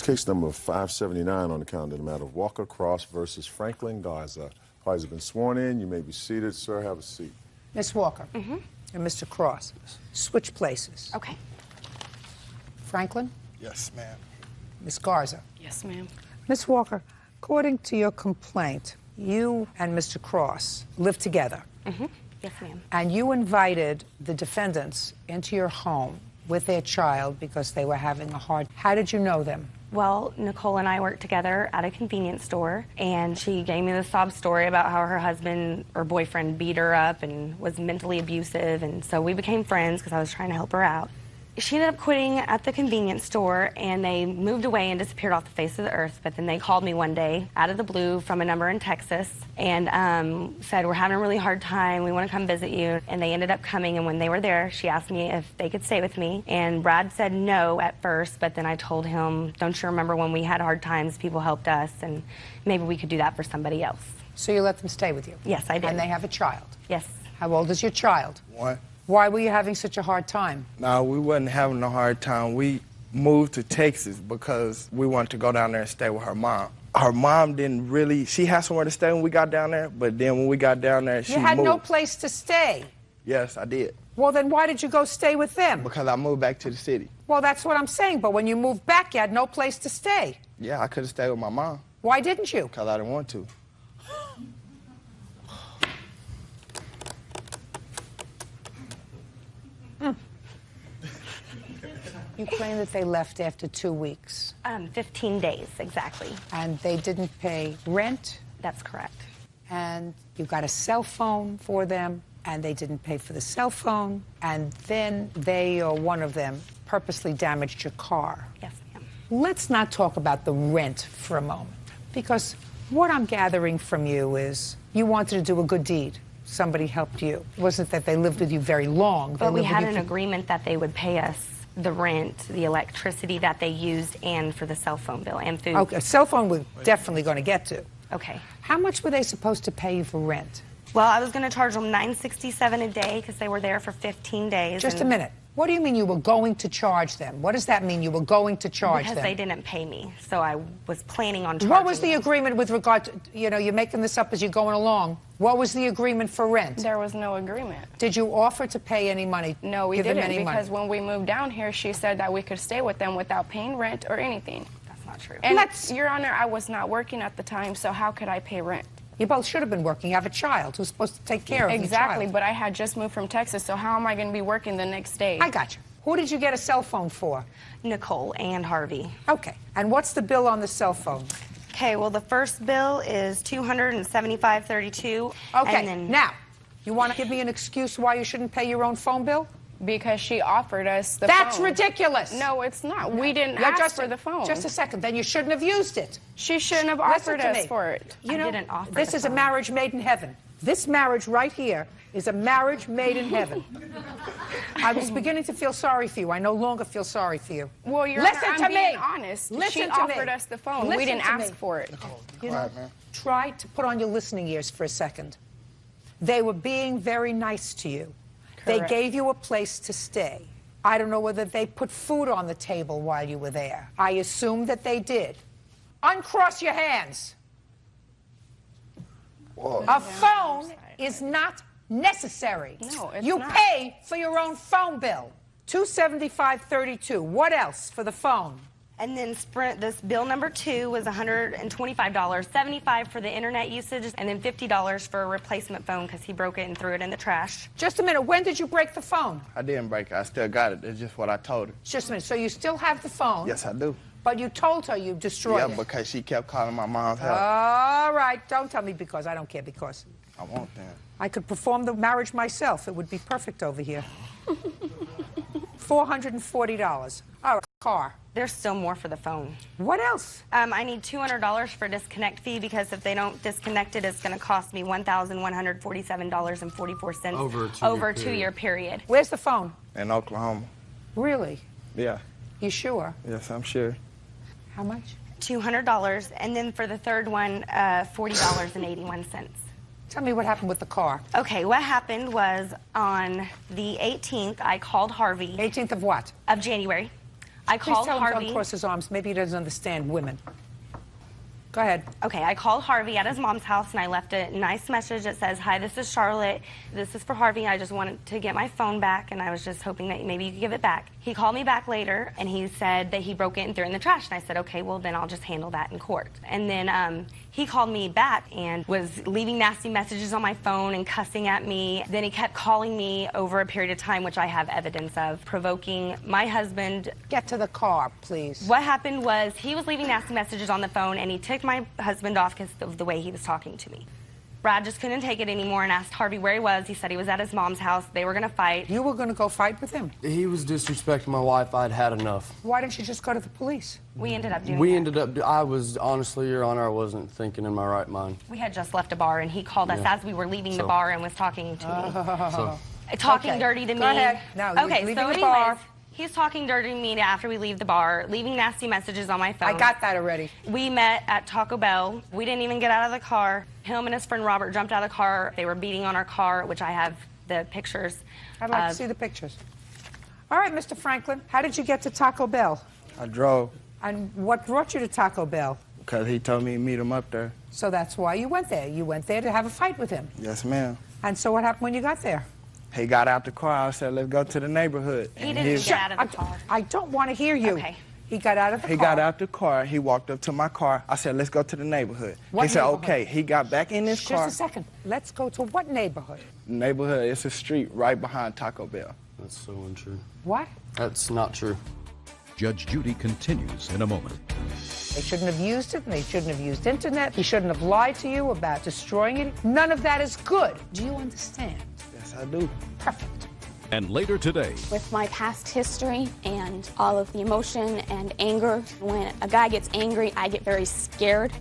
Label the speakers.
Speaker 1: Case number 579 on the calendar, the matter of Walker Cross versus Franklin Garza. Parties have been sworn in. You may be seated. Sir, have a seat.
Speaker 2: Miss Walker and Mr. Cross, switch places.
Speaker 3: Okay.
Speaker 2: Franklin?
Speaker 4: Yes, ma'am.
Speaker 2: Miss Garza?
Speaker 3: Yes, ma'am.
Speaker 2: Miss Walker, according to your complaint, you and Mr. Cross live together.
Speaker 3: Yes, ma'am.
Speaker 2: And you invited the defendants into your home with their child because they were having a hard... How did you know them?
Speaker 3: Well, Nicole and I worked together at a convenience store, and she gave me the sob story about how her husband or boyfriend beat her up and was mentally abusive, and so we became friends because I was trying to help her out. She ended up quitting at the convenience store, and they moved away and disappeared off the face of the earth. But then they called me one day out of the blue from a number in Texas and said, we're having a really hard time. We want to come visit you. And they ended up coming, and when they were there, she asked me if they could stay with me. And Brad said no at first, but then I told him, don't you remember when we had hard times, people helped us, and maybe we could do that for somebody else.
Speaker 2: So you let them stay with you?
Speaker 3: Yes, I did.
Speaker 2: And they have a child?
Speaker 3: Yes.
Speaker 2: How old is your child?
Speaker 4: 1.
Speaker 2: Why were you having such a hard time?
Speaker 4: No, we wasn't having a hard time. We moved to Texas because we wanted to go down there and stay with her mom. Her mom didn't really, she had somewhere to stay when we got down there, but then when we got down there, she moved.
Speaker 2: You had no place to stay?
Speaker 4: Yes, I did.
Speaker 2: Well, then why did you go stay with them?
Speaker 4: Because I moved back to the city.
Speaker 2: Well, that's what I'm saying, but when you moved back, you had no place to stay.
Speaker 4: Yeah, I could have stayed with my mom.
Speaker 2: Why didn't you?
Speaker 4: Because I didn't want to.
Speaker 2: You claim that they left after 2 weeks.
Speaker 3: 15 days, exactly.
Speaker 2: And they didn't pay rent.
Speaker 3: That's correct.
Speaker 2: And you got a cell phone for them, and they didn't pay for the cell phone. And then they, or one of them, purposely damaged your car.
Speaker 3: Yes, ma'am.
Speaker 2: Let's not talk about the rent for a moment, because what I'm gathering from you is you wanted to do a good deed. Somebody helped you. It wasn't that they lived with you very long.
Speaker 3: But we had an agreement that they would pay us the rent, the electricity that they used, and for the cell phone bill and food.
Speaker 2: Okay, cell phone we're definitely going to get to.
Speaker 3: Okay.
Speaker 2: How much were they supposed to pay you for rent?
Speaker 3: Well, I was going to charge them $9.67 a day because they were there for 15 days.
Speaker 2: Just a minute. What do you mean you were going to charge them? What does that mean, you were going to charge them?
Speaker 3: Because they didn't pay me, so I was planning on charging
Speaker 2: What was the
Speaker 3: them.
Speaker 2: agreement with regard to, you know, you're making this up as you're going along. What was the agreement for rent?
Speaker 5: There was no agreement.
Speaker 2: Did you offer to pay any money?
Speaker 5: No, we
Speaker 2: Give them
Speaker 5: didn't,
Speaker 2: any
Speaker 5: because
Speaker 2: money?
Speaker 5: when we moved down here, she said that we could stay with them without paying rent or anything.
Speaker 3: That's not true.
Speaker 5: And Your Honor, I was not working at the time, so how could I pay rent?
Speaker 2: You both should have been working. You have a child who's supposed to take care of the
Speaker 5: Exactly,
Speaker 2: child.
Speaker 5: but I had just moved from Texas, so how am I going to be working the next day?
Speaker 2: I got you. Who did you get a cell phone for?
Speaker 3: Nicole and Harvey.
Speaker 2: Okay. And what's the bill on the cell phone?
Speaker 3: Okay, well, the first bill is $275.32.
Speaker 2: Okay.
Speaker 3: And then,
Speaker 2: Now, you want to give me an excuse why you shouldn't pay your own phone bill?
Speaker 5: Because she offered us the
Speaker 2: That's
Speaker 5: phone.
Speaker 2: ridiculous.
Speaker 5: No, it's not. We didn't
Speaker 2: Yeah,
Speaker 5: ask for the phone.
Speaker 2: Just a second. Then you shouldn't have used it.
Speaker 5: She shouldn't have
Speaker 2: Listen
Speaker 5: offered
Speaker 2: to
Speaker 5: us
Speaker 2: me.
Speaker 5: for it.
Speaker 2: You know,
Speaker 3: I didn't offer
Speaker 2: this
Speaker 3: the
Speaker 2: is a
Speaker 3: phone.
Speaker 2: marriage made in heaven. This marriage right here is a marriage made in heaven. I was beginning to feel sorry for you. I no longer feel sorry for you.
Speaker 5: Well, Your
Speaker 2: Listen
Speaker 5: Honor,
Speaker 2: to
Speaker 5: I'm being
Speaker 2: me.
Speaker 5: honest.
Speaker 2: Listen
Speaker 5: She
Speaker 2: to
Speaker 5: offered
Speaker 2: me.
Speaker 5: us the phone.
Speaker 2: Listen
Speaker 5: We didn't
Speaker 2: to
Speaker 5: ask
Speaker 2: me.
Speaker 5: for it.
Speaker 2: You know,
Speaker 4: Quiet, man.
Speaker 2: try to put on your listening ears for a second. They were being very nice to you. They
Speaker 5: Correct.
Speaker 2: gave you a place to stay. I don't know whether they put food on the table while you were there. I assume that they did. Uncross your hands.
Speaker 4: Whoa.
Speaker 2: A phone is not necessary.
Speaker 5: No, it's
Speaker 2: you
Speaker 5: not.
Speaker 2: pay for your own phone bill. $275.32. What else for the phone?
Speaker 3: and then Sprint, this bill number 2 was $125, $75 for the internet usage, and then $50 for a replacement phone because he broke it and threw it in the trash.
Speaker 2: Just a minute. When did you break the phone?
Speaker 4: I didn't break it. I still got it. That's just what I told her.
Speaker 2: Just a minute. So you still have the phone?
Speaker 4: Yes, I do.
Speaker 2: But you told her you destroyed
Speaker 4: Yeah,
Speaker 2: it.
Speaker 4: because she kept calling my mom's house.
Speaker 2: All right. Don't tell me because. I don't care because.
Speaker 4: I won't then.
Speaker 2: I could perform the marriage myself. It would be perfect over here. $440. All right. Car.
Speaker 3: There's still more for the phone.
Speaker 2: What else?
Speaker 3: I need $200 for a disconnect fee because if they don't disconnect it, it's going to cost me $1,147.44 over a two-year period.
Speaker 2: Where's the phone?
Speaker 4: In Oklahoma.
Speaker 2: Really?
Speaker 4: Yeah.
Speaker 2: You sure?
Speaker 4: Yes, I'm sure.
Speaker 2: How much?
Speaker 3: $200, and then for the third one, $40.81.
Speaker 2: Tell me what happened with the car.
Speaker 3: Okay, what happened was on the 18th, I called Harvey
Speaker 2: 18th of what?
Speaker 3: of January. I
Speaker 2: Please
Speaker 3: called
Speaker 2: tell him
Speaker 3: Harvey.
Speaker 2: don't cross his arms. Maybe he doesn't understand women. Go ahead.
Speaker 3: Okay, I called Harvey at his mom's house and I left a nice message that says, "Hi, this is Charlotte. This is for Harvey. I just wanted to get my phone back and I was just hoping that maybe you could give it back." He called me back later and he said that he broke it and threw it in the trash. And I said, "Okay, well then I'll just handle that in court." And then he called me back and was leaving nasty messages on my phone and cussing at me. Then he kept calling me over a period of time, which I have evidence of, provoking my husband.
Speaker 2: Get to the car, please.
Speaker 3: What happened was he was leaving nasty messages on the phone and he ticked my husband off because of the way he was talking to me. Brad just couldn't take it anymore and asked Harvey where he was. He said he was at his mom's house. They were going to fight.
Speaker 2: You were going to go fight with him.
Speaker 6: He was disrespecting my wife. I'd had enough.
Speaker 2: Why didn't you just go to the police?
Speaker 3: We ended up doing
Speaker 6: We
Speaker 3: that.
Speaker 6: ended up, I was, honestly, Your Honor, I wasn't thinking in my right mind.
Speaker 3: We had just left a bar and he called us
Speaker 6: Yeah.
Speaker 3: as we were leaving the
Speaker 6: So-
Speaker 3: bar and was talking to me.
Speaker 6: So,
Speaker 3: Talking
Speaker 2: Okay.
Speaker 3: dirty to me.
Speaker 2: Go ahead. Now, you're
Speaker 3: okay,
Speaker 2: leaving
Speaker 3: so
Speaker 2: the
Speaker 3: anyways,
Speaker 2: bar.
Speaker 3: he's talking dirty to me after we leave the bar, leaving nasty messages on my phone.
Speaker 2: I got that already.
Speaker 3: We met at Taco Bell. We didn't even get out of the car. Him and his friend Robert jumped out of the car. They were beating on our car, which I have the pictures.
Speaker 2: I'd like to
Speaker 3: of.
Speaker 2: see the pictures. All right, Mr. Franklin, how did you get to Taco Bell?
Speaker 4: I drove
Speaker 2: And what brought you to Taco Bell?
Speaker 4: because he told me to meet him up there.
Speaker 2: So that's why you went there. You went there to have a fight with him.
Speaker 4: Yes, ma'am.
Speaker 2: And so what happened when you got there?
Speaker 4: He got out the car. I said, let's go to the neighborhood.
Speaker 3: He
Speaker 4: And
Speaker 3: didn't
Speaker 4: his-
Speaker 3: get out of the car.
Speaker 2: I don't want to hear you.
Speaker 3: Okay.
Speaker 2: He got out of the
Speaker 4: He
Speaker 2: car.
Speaker 4: got out the car. He walked up to my car. I said, let's go to the neighborhood.
Speaker 2: What
Speaker 4: he said,
Speaker 2: neighborhood?
Speaker 4: okay. He got back in his
Speaker 2: Just
Speaker 4: car.
Speaker 2: a second. Let's go to what neighborhood?
Speaker 4: Neighborhood, it's a street right behind Taco Bell.
Speaker 6: that's so untrue.
Speaker 2: What?
Speaker 6: That's not true.
Speaker 7: Judge Judy continues in a moment.
Speaker 2: They shouldn't have used it, and they shouldn't have used internet. He shouldn't have lied to you about destroying it. None of that is good. Do you understand?
Speaker 4: Yes, I do.
Speaker 2: Perfect.
Speaker 7: And later today,
Speaker 8: With my past history and all of the emotion and anger, when a guy gets angry, I get very scared.